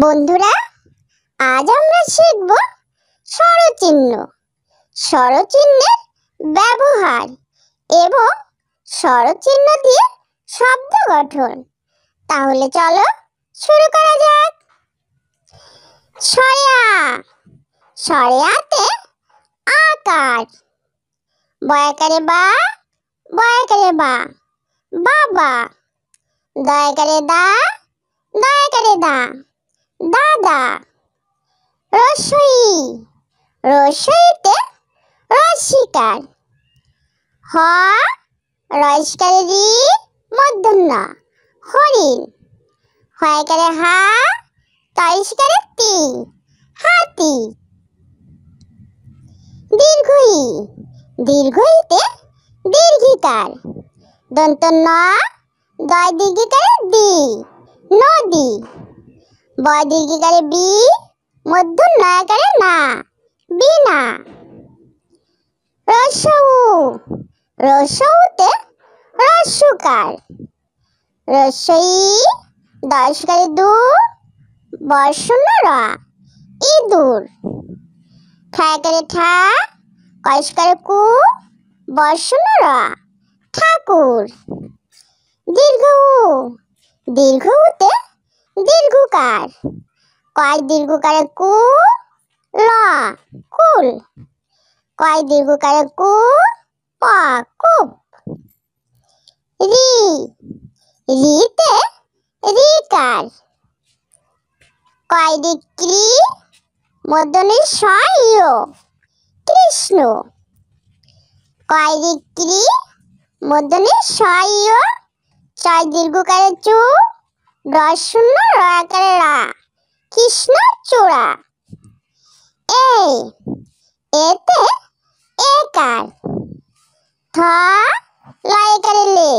বন্ধুরা, আজ আমরা শিখব স্বরচিহ্ন, স্বরচিহ্নের ব্যবহার এবং স্বরচিহ্ন দিয়ে শব্দ গঠন। তাহলে চলো শুরু করা যাক। ছয়া, ছয়াতে আকার, বয়াকারে বা, বয়াকারে বা, বাবা, দয়াকারে দা, দয়াকারে দা, দাদা। রসই, রসইতে রসিকার, হ, রয়স্কারে রি, মূর্ধন্য হরিণ, হয়কারে হা, তয়স্কারে তি, হাতি। দীর্ঘই, দীর্ঘইতে দীর্ঘিকার, দন্ত ন, দয় দীর্ঘিকারে দি, নদী, বয় দীর্ঘিকারে বি, মধ্য নয়াকারে না, বিনা। রসৌ, রসৌতে রস্যকার, রসই, দয়স্কারে দু, বর্ষণ্য র, ইঁদুর, ঠায়াকারে ঠা, কয়স্কারে কু, বর্ষণ্য র, ঠাকুর। দীর্ঘ উ, দীর্ঘ উতে দীর্ঘকার, কয় দীর্ঘকারে কু, ল, কুল, কয় দীর্ঘকারে কু, প, কূপ। রি, রিতে রিকার, কয় রিক্রি, মধ্যনে স, ইয়, কৃষ্ণ, কয় রিক্রি, মধ্যনে স, ইয়, ছয় দীর্ঘকারে চু, রশূন্য রয়াকারে রা, কৃষ্ণ চূড়া। এ, এতে একার, থ, লয়কারে লে,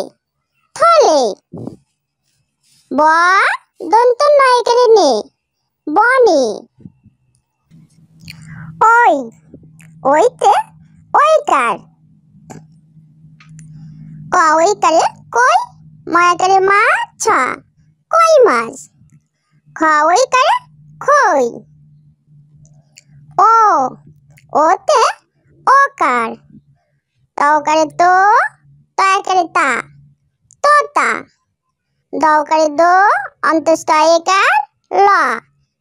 থলে, ব, দন্ত নয়কারে নে, বনে। ওই, ওইতে ওইকার, ক ওইকারে কই, ময়াকারে মা, ছ, কই মাছ, খ ওইকারে খই। ও, ওতে ওকার, তকারে তো, তয়াকারে তা, তোতা, দকারে দো, অন্তস্থ একার, ল,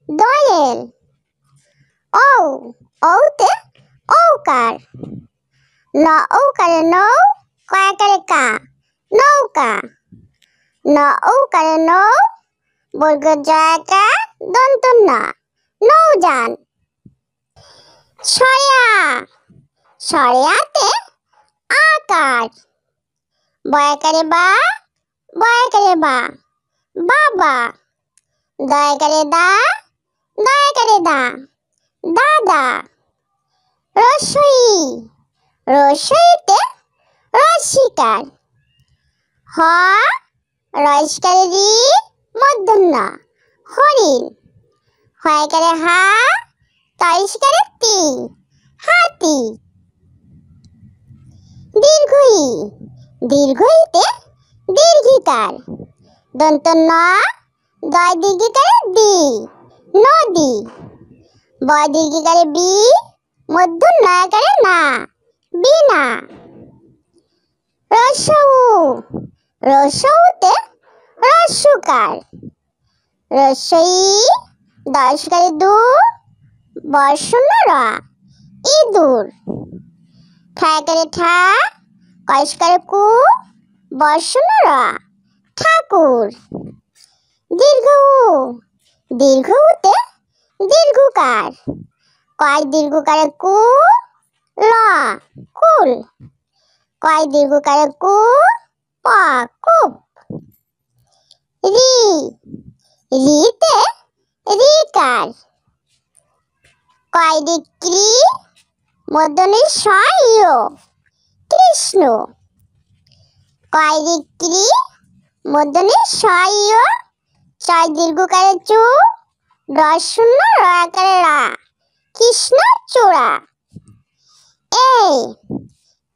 দোয়েল। ও, ওতে ঔকার, ন ঔকারে নৌ, কয়াকারে কা, নৌকা, ন ঔকারে নৌ, বর্গ জয়াকার, দন্ত না, নৌযান। ছয়া, ছয়াতে আকার, বয়াকারে বা, বয়াকারে বা, বাবা, দয়াকারে দা, দয়াকারে দা, দাদা। রসই, রসইতে রসিকার, হ, রয়স্কারে রি, মূর্ধন্য হরিণ, হয়কারে হা, তয়স্কারে তি, হাতি। দীর্ঘই, দীর্ঘইতে দীর্ঘিকার, দন্ত ন, দয় দীর্ঘিকারে দি, নদী, বয় দীর্ঘিকারে বি, মধ্য নয়াকারে না, বিনা। রসৌ, রসৌতে রস্যকার, রসই, দয়স্কারে দু, বর্ষণ্য র, ইঁদুর, ঠায়াকারে ঠা, কয়স্কারে কু, বর্ষণ্য র, ঠাকুর। দীর্ঘ উ, দীর্ঘ উতে দীর্ঘকার, কয় দীর্ঘকারে কু, ল, কুল, কয় দীর্ঘকারে কু, প, কূপ। রি, রিতে রিকার, কয় রিক্রি, মধ্যনে স, ইয়, কৃষ্ণ, কয় রিক্রি, মধ্যনে স, ইয়, ছয় দীর্ঘকারে চু, রশূন্য রয়াকারে রা, কৃষ্ণ চূড়া। এ,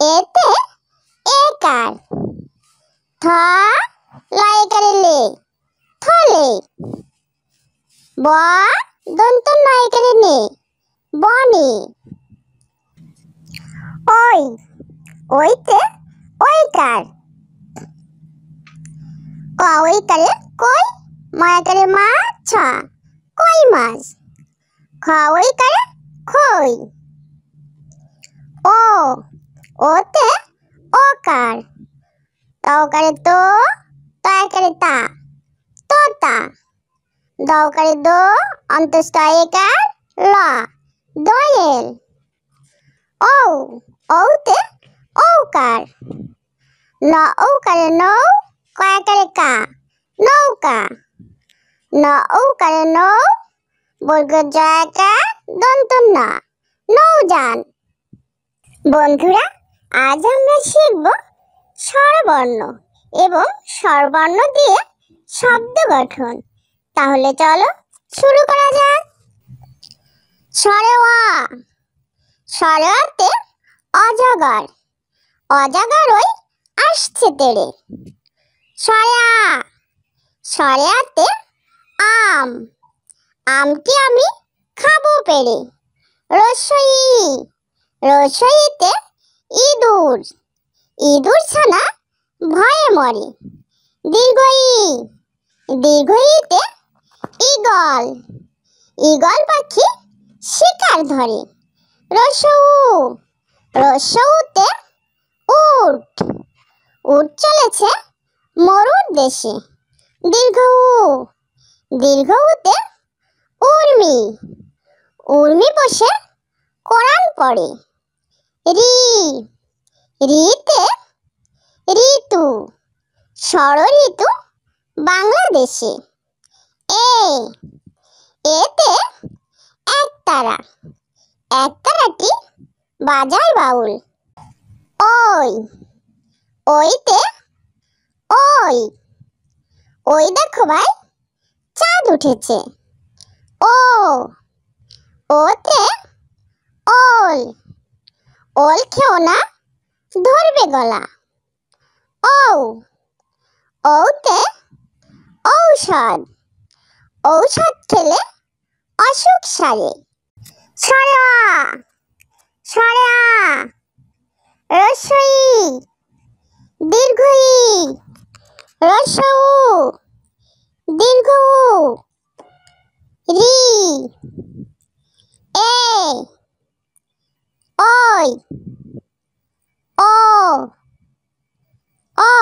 এতে একার, থ, লয়কারে লে, থলে, ব দন্ত নয় এখানে নে, বনে। ওই, ওইতে ওইকার। ক ওইকারে কই, ময়াকারে মাছ, কই মাছ। খ ওইকারে খই। ও, ওতে ওকার। তকারে তো, তয়াকারে তা, তোতা। দকারে দো, অন্তস্থ একার ল, দোয়েল। ও, ওতে ঔকার। ন ঔকারে নৌ, কয়াকারে কা, নৌকা। ন ঔকারে নৌ, বর্গ জয়াকার দন্ত না, নৌযান। বন্ধুরা, আজ আমরা শিখব স্বরবর্ণ এবং স্বরবর্ণ দিয়ে শব্দ গঠন। তাহলে চলো শুরু করা যাক। স্বরে অ, স্বরে অতে অজগর। অজগর ওই আসছে তেড়ে। স্বরে আ, স্বরে আতে আম। আমটি আমি খাবো পেড়ে। রস্বই ই, রস্বইতে ইঁদুর। ইঁদুর ছানা ভয়ে মরে। দীর্ঘই, দীর্ঘইতে ঈগল। ঈগল পাখি শিকার ধরে। রস্যউ, রস্যউতে উট। উট চলেছে মরুর দেশে। দীর্ঘ উ, দীর্ঘউতে উর্মি। উর্মি বসে কোরআন পড়ে। রি, রিতে ঋতু। ষড়ঋতু বাংলাদেশে। এ, এতে একতারা। একতারাটি বাজায় বাউল। ওই, ওইতে ওই। ওই দেখো ভাই, চাঁদ উঠেছে। ও, ওতে ওল। ওল খেও না, ধরবে গলা। ও, ওতে ঔষধ। ঔষধ খেলে অসুখ সারে। স্বরে আ, স্বরে আ। রস্বই ই, দীর্ঘই ই। রস্যউ, দীর্ঘ উ। রি, এ, ওই, ও, ঔ।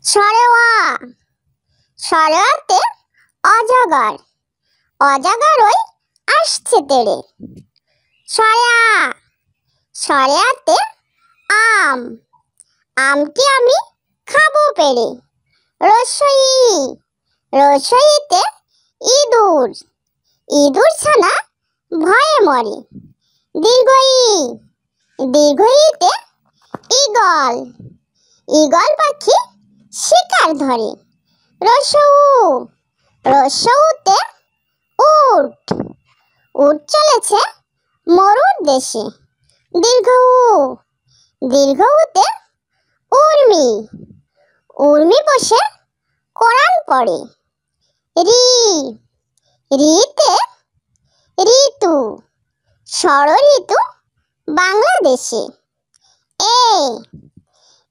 স্বরে অ, স্বরে অতে অজগর। অজগর ওই আসছে তেড়ে। স্বরে আ, স্বরে আতে আম। আমটি আমি খাবো পেড়ে। রস্বই ই, রস্বইতে ইঁদুর। ইঁদুর ছানা ভয়ে মরে। দীর্ঘই, দীর্ঘইতে ঈগল। ঈগল পাখি শিকার ধরে। রস্যউ, রস্যউতে উট। উট চলেছে মরুর দেশে। দীর্ঘ উ, দীর্ঘউতে উর্মি। উর্মি বসে কোরআন পড়ে। রি, রিতে ঋতু। ষড়ঋতু বাংলাদেশে। এ,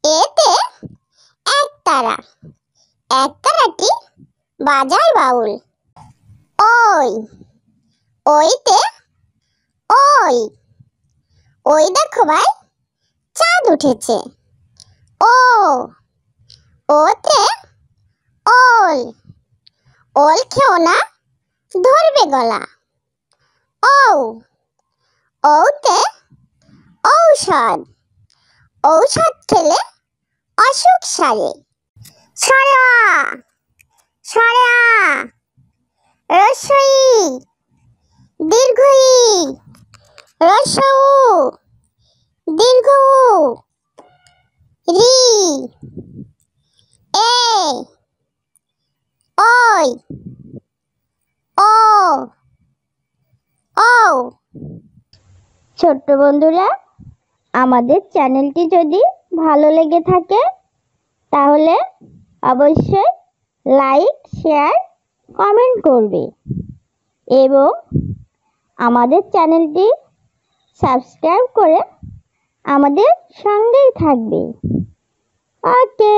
এতে একতারা। একতারাটি বাজায় বাউল। ওই, ওইতে ওই। ওই দেখো ভাই, চাঁদ উঠেছে। ও, ওতে ওল। ওল খেও না, ধরবে গলা। ও, ওতে ঔষধ। ঔষধ খেলে অসুখ সারে। স্বরে আ, স্বরে আ। রস্বই ই, দীর্ঘই ই। রস্যউ, দীর্ঘ উ। রি, এ, ওই, ও, ঔ। ছোট্ট বন্ধুরা, আমাদের চ্যানেলটি যদি ভালো লেগে থাকে তাহলে অবশ্যই লাইক, শেয়ার কমেন্ট করবে এবং আমাদের চ্যানেলটি সাবস্ক্রাইব করে আমাদের সঙ্গেই থাকবে। ওকে।